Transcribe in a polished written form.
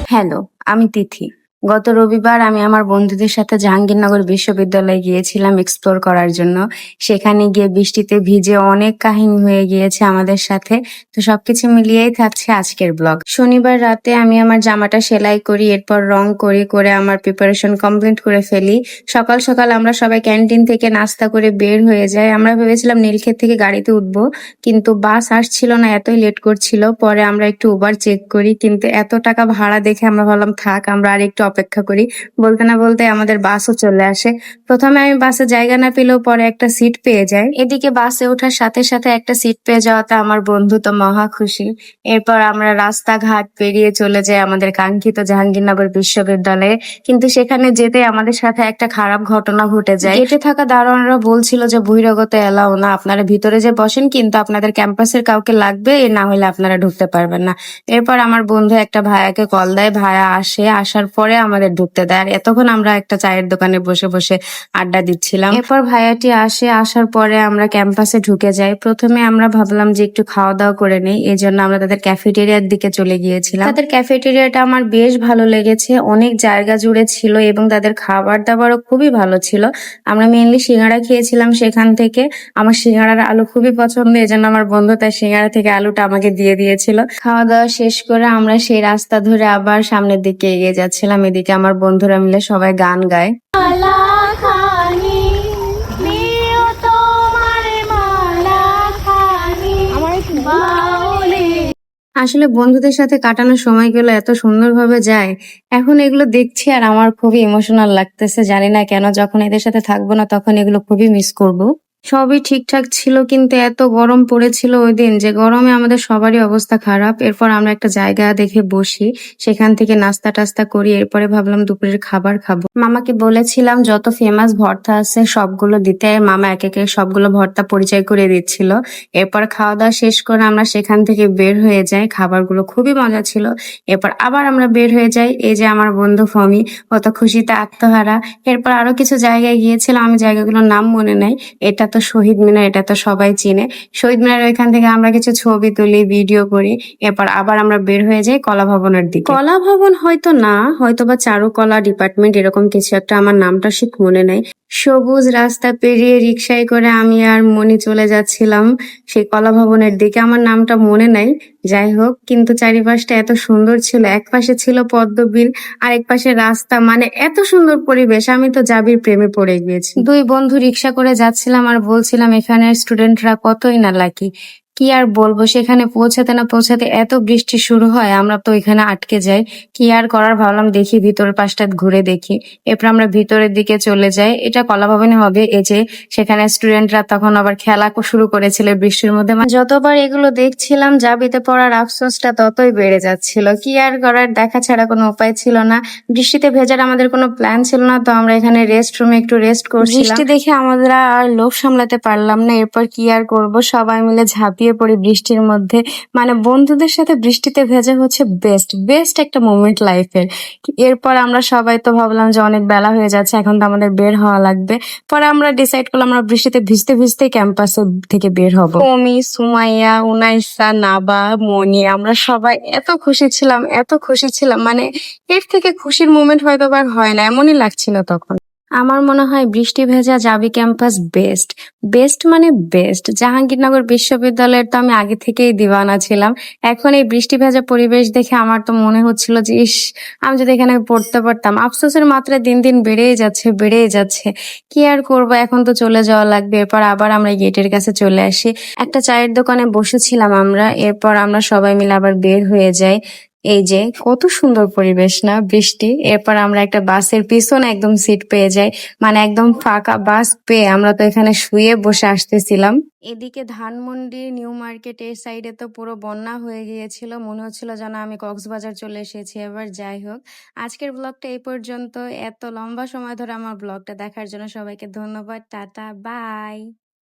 Hello, আমি তিথি। গত রবিবার আমি আমার বন্ধুদের সাথে জাহাঙ্গীরনগর বিশ্ববিদ্যালয়ে গিয়েছিলাম এক্সপ্লোর করার জন্য। সেখানে গিয়ে বৃষ্টিতে ভিজে অনেক কাহিনী হয়ে গিয়েছে আমাদের সাথে। তো সবকিছু মিলিয়েই থাকছে আজকের ব্লগ। শনিবার রাতে আমি আমার জামাটা সেলাই করি, এরপর রং করে আমার প্রিপারেশন কমপ্লিট করে ফেলি। সকাল সকাল আমরা সবাই ক্যান্টিন থেকে নাস্তা করে বের হয়ে যাই। আমরা ভেবেছিলাম নীলক্ষেত থেকে গাড়িতে উঠবো, কিন্তু বাস আসছিল না, এতই লেট করছিল। পরে আমরা একটু উবার চেক করি, কিন্তু এত টাকা ভাড়া দেখে আমরা ভাবলাম থাক, আমরা আর একটু অপেক্ষা করি। বলতে না বলতে আমাদের বাসও চলে আসে। প্রথমে আমি বাসে জায়গা না পেলেও পরে একটা সিট পেয়ে যাই। এদিকে বাসে ওঠার সাথে সাথে একটা সিট পেয়ে যাওয়াতে আমার বন্ধু তো মহা খুশি। এরপর আমরা রাস্তাঘাট পেরিয়ে চলে যাই আমাদের কাঙ্ক্ষিত জাহাঙ্গীরনগর বিশ্ববিদ্যালয়ে। কিন্তু সেখানে যেতে আমাদের সাথে একটা খারাপ ঘটনা ঘটে যায়। গেটে থাকা দারোয়ানরা বলছিল যে বহিরাগত এলাও না, আপনারা ভিতরে যে বসেন, কিন্তু আপনাদের ক্যাম্পাসের কাউকে লাগবে, এ না হলে আপনারা ঢুকতে পারবেন না। এরপর আমার বন্ধু একটা ভাইয়াকে কল দেয়, ভাইয়া আসে, আসার পরে আমাদের ঢুকতে দেয়। আর এতক্ষণ আমরা একটা চায়ের দোকানে বসে বসে আড্ডা দিচ্ছিলাম। এরপর ভাইয়াটি আসে, আসার পরে আমরা ক্যাম্পাসে ঢুকে যাই। প্রথমে আমরা ভাবলাম যে একটু খাওয়া দাওয়া করে নেই, এই জন্য আমরা তাদের ক্যাফেটেরিয়ার দিকে চলে গিয়েছিলাম। তাদের ক্যাফেটেরিয়াটা আমার বেশ ভালো লেগেছে, অনেক জায়গা জুড়ে ছিল এবং তাদের খাবার দাবারও খুবই ভালো ছিল। আমরা মেইনলি সিঙ্গাড়া খেয়েছিলাম সেখান থেকে। আমার সিঙ্গাড়ার আলু খুবই পছন্দ, এজন্য আমার বন্ধু তার সিঙ্গাড়া থেকে আলুটা আমাকে দিয়ে দিয়েছিল। খাওয়া দাওয়া শেষ করে আমরা সেই রাস্তা ধরে আবার সামনের দিকে এগিয়ে যাচ্ছিলাম। এদিকে আমার বন্ধুরা মিলে সবাই গান গায়। আসলে বন্ধুদের সাথে কাটানোর সময়গুলো এত সুন্দরভাবে যায়, এখন এগুলো দেখছি আর আমার খুবই ইমোশনাল লাগতেছে। জানি না কেন, যখন এদের সাথে থাকবো না তখন এগুলো খুবই মিস করব। সবই ঠিকঠাক ছিল, কিন্তু এত গরম পড়েছিল ওই দিন যে গরমে আমাদের সবারই অবস্থা খারাপ। এরপর আমরা একটা জায়গা দেখে বসি, সেখান থেকে নাস্তা টাস্তা করি। এরপরে ভাবলাম দুপুরের খাবার খাবো। মামাকে বলেছিলাম যত ফেমাস ভর্তা আছে সবগুলো দিতে। মামা এক একে সবগুলো ভর্তা পরিচয় করে দিচ্ছিল। এরপর খাওয়া দাওয়া শেষ করে আমরা সেখান থেকে বের হয়ে যাই। খাবারগুলো খুবই মজা ছিল। এরপর আবার আমরা বের হয়ে যাই। এই যে আমার বন্ধু ফমি, কত খুশিতে আত্মহারা। এরপর আরো কিছু জায়গায় গিয়েছিলাম, আমি জায়গাগুলোর নাম মনে নাই। এটা তো শহীদ মিনার, এটা তো সবাই চিনে। শহীদ মিনার ওইখান থেকে আমরা কিছু ছবি তুলি, ভিডিও করি। এরপর আবার আমরা বের হয়ে যাই কলা ভবনের দিকে। কলা ভবন হয়তো না, হয়তো বা চারুকলা ডিপার্টমেন্ট, এরকম কিছু একটা, আমার নামটা ঠিক মনে নাই। সবুজ রাস্তা পেরিয়ে রিক্সায় করে আমি আর মনি চলে যাচ্ছিলাম সেই কলা ভবনের দিকে। আমার নামটা মনে নাই, যাই হোক। কিন্তু চারিপাশটা এত সুন্দর ছিল, এক পাশে ছিল পদ্মবিল, আরেক পাশে রাস্তা, মানে এত সুন্দর পরিবেশ, আমি তো জাবির প্রেমে পড়ে গিয়েছি। দুই বন্ধু রিক্সা করে যাচ্ছিলাম আর বলছিলাম এখানের স্টুডেন্টরা কতই না লাকি। কি আর বলবো, সেখানে পৌঁছাতে না পৌঁছাতে এত বৃষ্টি শুরু হয়, আমরা তো এখানে আটকে যাই। কি আর করার, ভাবলাম দেখি ভিতর পাশটা ঘুরে দেখি। এরপর আমরা ভিতরের দিকে চলে যাই। এটা কলা ভবনে হবে। এই যে সেখানে স্টুডেন্টরা তখন আবার খেলা শুরু করেছিল বৃষ্টির মধ্যে। মানে যতবার এগুলো দেখছিলাম জাবিতে পড়ার আফসোসটা ততই বেড়ে যাচ্ছিল। কি আর করার, দেখা ছাড়া কোনো উপায় ছিল না। বৃষ্টিতে ভেজার আমাদের কোনো প্ল্যান ছিল না, তো আমরা এখানে রেস্ট রুমে একটু রেস্ট করছিলাম। বৃষ্টি দেখে আমাদের আর লোভ সামলাতে পারলাম না। এরপর কি আর করব, সবাই মিলে ঝাঁপিয়ে পড়ি বৃষ্টির মধ্যে। মানে বন্ধুদের সাথে বৃষ্টিতে ভেজা হচ্ছে বেস্ট বেস্ট একটা মোমেন্ট লাইফের। এরপর আমরা সবাই তো ভাবলাম যে অনেক বেলা হয়ে যাচ্ছে, এখন তো আমাদের বের হওয়া লাগবে। পরে আমরা ডিসাইড করলাম আমরা বৃষ্টিতে ভিজতে ভিজতে ক্যাম্পাসে থেকে বের হব। ওমি, সুমাইয়া, উনাইসা, নাবা, মনি, আমরা সবাই এত খুশি ছিলাম, এত খুশি ছিলাম, মানে এর থেকে খুশির মোমেন্ট হয়তো আর হয় না, এমনই লাগছিল তখন। আমার মনে হয় বৃষ্টি ভেজা জাবি ক্যাম্পাস বেস্ট। বেস্ট মানে বেস্ট। জাহাঙ্গীরনগর বিশ্ববিদ্যালয়ের তো আমি আগে থেকেই দিওয়ানা ছিলাম। এখন এই বৃষ্টি ভেজা পরিবেশ দেখে আমার তো মনে হচ্ছিল যে ইস, আমি যদি এখানে পড়তে পারতাম। আফসোসের মাত্রা দিন দিন বেড়েই যাচ্ছে, বেড়েই যাচ্ছে। কি আর করবো, এখন তো চলে যাওয়া লাগবে। এরপর আবার আমরা গেটের কাছে চলে আসি। একটা চায়ের দোকানে বসেছিলাম আমরা। এরপর আমরা সবাই মিলে আবার বের হয়ে যাই। এই যে কত সুন্দর পরিবেশ না, বৃষ্টি। এরপর আমরা একটা বাসের পিছনে একদম সিট পেয়ে যাই, মানে একদম ফাঁকা বাস পেয়ে আমরা তো এখানে শুয়ে বসে আসতেছিলাম। এদিকে ধানমন্ডি, নিউ মার্কেট এই সাইডে তো পুরো বন্যা হয়ে গিয়েছিল, মনে হচ্ছিল যেন আমি কক্সবাজার চলে এসেছি। এবার যাই হোক, আজকের ব্লগটা এই পর্যন্ত। এত লম্বা সময় ধরে আমার ব্লগটা দেখার জন্য সবাইকে ধন্যবাদ। Tata, by.